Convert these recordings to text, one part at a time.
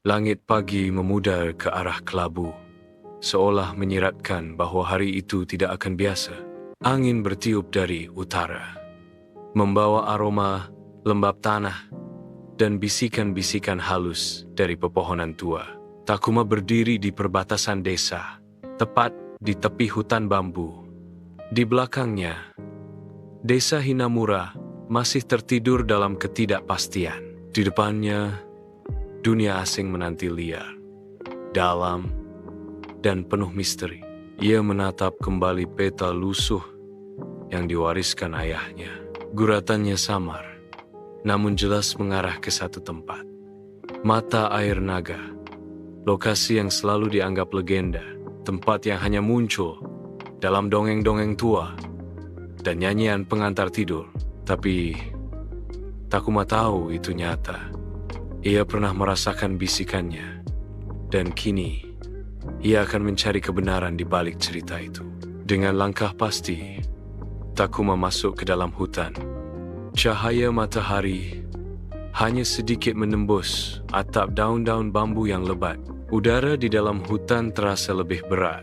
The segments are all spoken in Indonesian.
Langit pagi memudar ke arah kelabu, seolah menyiratkan bahwa hari itu tidak akan biasa. Angin bertiup dari utara, membawa aroma lembab tanah dan bisikan-bisikan halus dari pepohonan tua. Takuma berdiri di perbatasan desa, tepat di tepi hutan bambu. Di belakangnya, desa Hinamura masih tertidur dalam ketidakpastian. Di depannya, dunia asing menanti liar, dalam, dan penuh misteri. Ia menatap kembali peta lusuh yang diwariskan ayahnya. Guratannya samar, namun jelas mengarah ke satu tempat. Mata Air Naga, lokasi yang selalu dianggap legenda, tempat yang hanya muncul dalam dongeng-dongeng tua dan nyanyian pengantar tidur. Tapi Takuma tahu itu nyata. Ia pernah merasakan bisikannya, dan kini ia akan mencari kebenaran di balik cerita itu. Dengan langkah pasti, Takuma masuk ke dalam hutan. Cahaya matahari hanya sedikit menembus atap daun-daun bambu yang lebat. Udara di dalam hutan terasa lebih berat,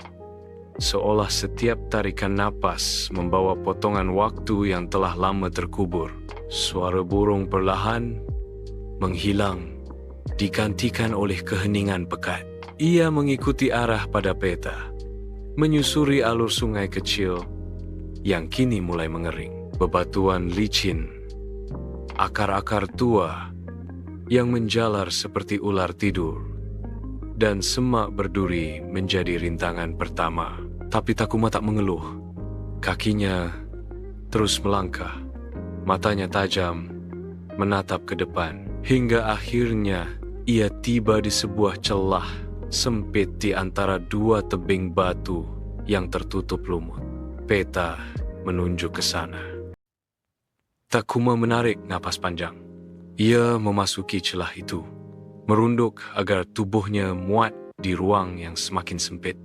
seolah setiap tarikan napas membawa potongan waktu yang telah lama terkubur. Suara burung perlahan menghilang, digantikan oleh keheningan pekat. Ia mengikuti arah pada peta, menyusuri alur sungai kecil yang kini mulai mengering. Bebatuan licin, akar-akar tua yang menjalar seperti ular tidur, dan semak berduri menjadi rintangan pertama. Tapi Takuma tak mengeluh. Kakinya terus melangkah, matanya tajam, menatap ke depan. Hingga akhirnya ia tiba di sebuah celah sempit di antara dua tebing batu yang tertutup lumut. Peta menunjuk ke sana. Takuma menarik napas panjang. Ia memasuki celah itu, merunduk agar tubuhnya muat di ruang yang semakin sempit.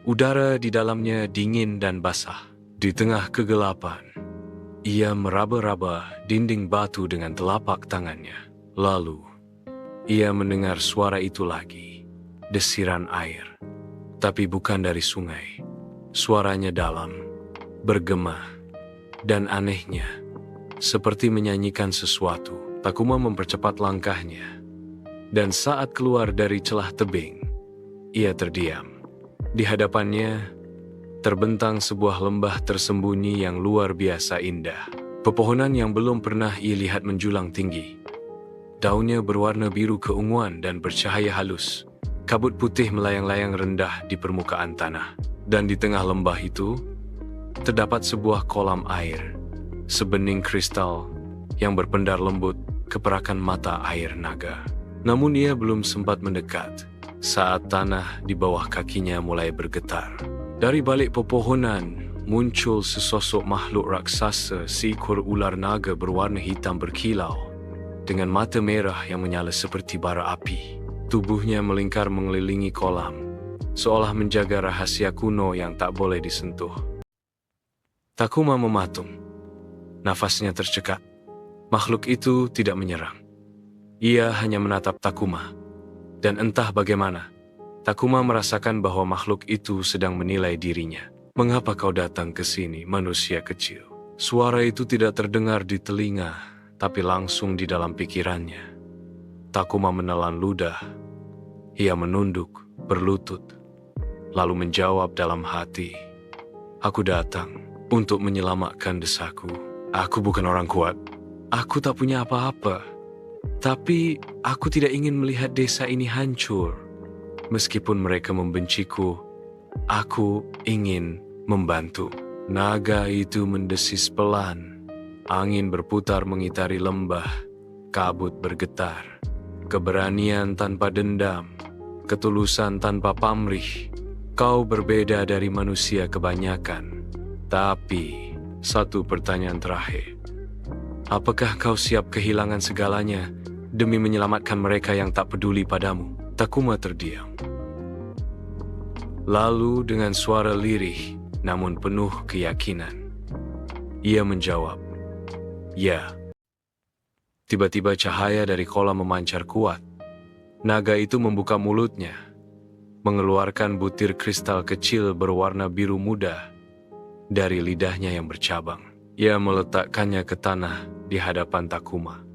Udara di dalamnya dingin dan basah. Di tengah kegelapan, ia meraba-raba dinding batu dengan telapak tangannya. Lalu, ia mendengar suara itu lagi, desiran air. Tapi bukan dari sungai. Suaranya dalam, bergema, dan anehnya, seperti menyanyikan sesuatu. Takuma mempercepat langkahnya, dan saat keluar dari celah tebing, ia terdiam. Di hadapannya, terbentang sebuah lembah tersembunyi yang luar biasa indah. Pepohonan yang belum pernah ia lihat menjulang tinggi. Daunnya berwarna biru keunguan dan bercahaya halus. Kabut putih melayang-layang rendah di permukaan tanah. Dan di tengah lembah itu, terdapat sebuah kolam air, sebening kristal yang berpendar lembut keperakan mata Air Naga. Namun ia belum sempat mendekat saat tanah di bawah kakinya mulai bergetar. Dari balik pepohonan muncul sesosok makhluk raksasa, seekor ular naga berwarna hitam berkilau, dengan mata merah yang menyala seperti bara api. Tubuhnya melingkar mengelilingi kolam, seolah menjaga rahasia kuno yang tak boleh disentuh. Takuma mematung. Nafasnya tercekat. Makhluk itu tidak menyerang. Ia hanya menatap Takuma. Dan entah bagaimana, Takuma merasakan bahwa makhluk itu sedang menilai dirinya. "Mengapa kau datang ke sini, manusia kecil?" Suara itu tidak terdengar di telinga, tapi langsung di dalam pikirannya. Takuma menelan ludah. Ia menunduk, berlutut, lalu menjawab dalam hati, "Aku datang untuk menyelamatkan desaku. Aku bukan orang kuat. Aku tak punya apa-apa. Tapi aku tidak ingin melihat desa ini hancur. Meskipun mereka membenciku, aku ingin membantu." Naga itu mendesis pelan. Angin berputar mengitari lembah. Kabut bergetar. Keberanian tanpa dendam. Ketulusan tanpa pamrih. Kau berbeda dari manusia kebanyakan. Tapi, satu pertanyaan terakhir. Apakah kau siap kehilangan segalanya demi menyelamatkan mereka yang tak peduli padamu? Takuma terdiam. Lalu dengan suara lirih, namun penuh keyakinan, ia menjawab, "Ya." Tiba-tiba cahaya dari kolam memancar kuat. Naga itu membuka mulutnya, mengeluarkan butir kristal kecil berwarna biru muda dari lidahnya yang bercabang. Ia meletakkannya ke tanah di hadapan Takuma.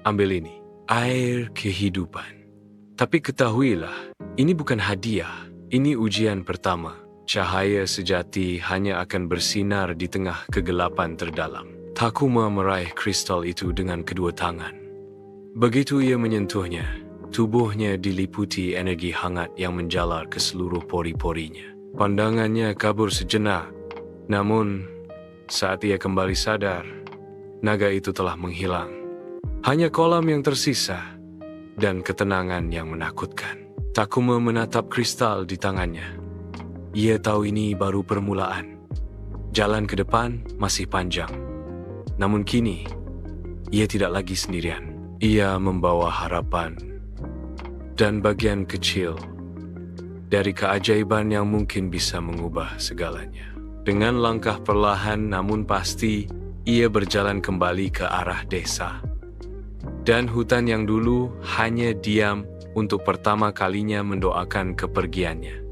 Ambil ini, air kehidupan. Tapi ketahuilah, ini bukan hadiah, ini ujian pertama. Cahaya sejati hanya akan bersinar di tengah kegelapan terdalam. Takuma meraih kristal itu dengan kedua tangan. Begitu ia menyentuhnya, tubuhnya diliputi energi hangat yang menjalar ke seluruh pori-porinya. Pandangannya kabur sejenak, namun saat ia kembali sadar, naga itu telah menghilang. Hanya kolam yang tersisa dan ketenangan yang menakutkan. Takuma menatap kristal di tangannya. Ia tahu ini baru permulaan. Jalan ke depan masih panjang. Namun kini, ia tidak lagi sendirian. Ia membawa harapan dan bagian kecil dari keajaiban yang mungkin bisa mengubah segalanya. Dengan langkah perlahan namun pasti, ia berjalan kembali ke arah desa. Dan hutan yang dulu hanya diam untuk pertama kalinya mendoakan kepergiannya.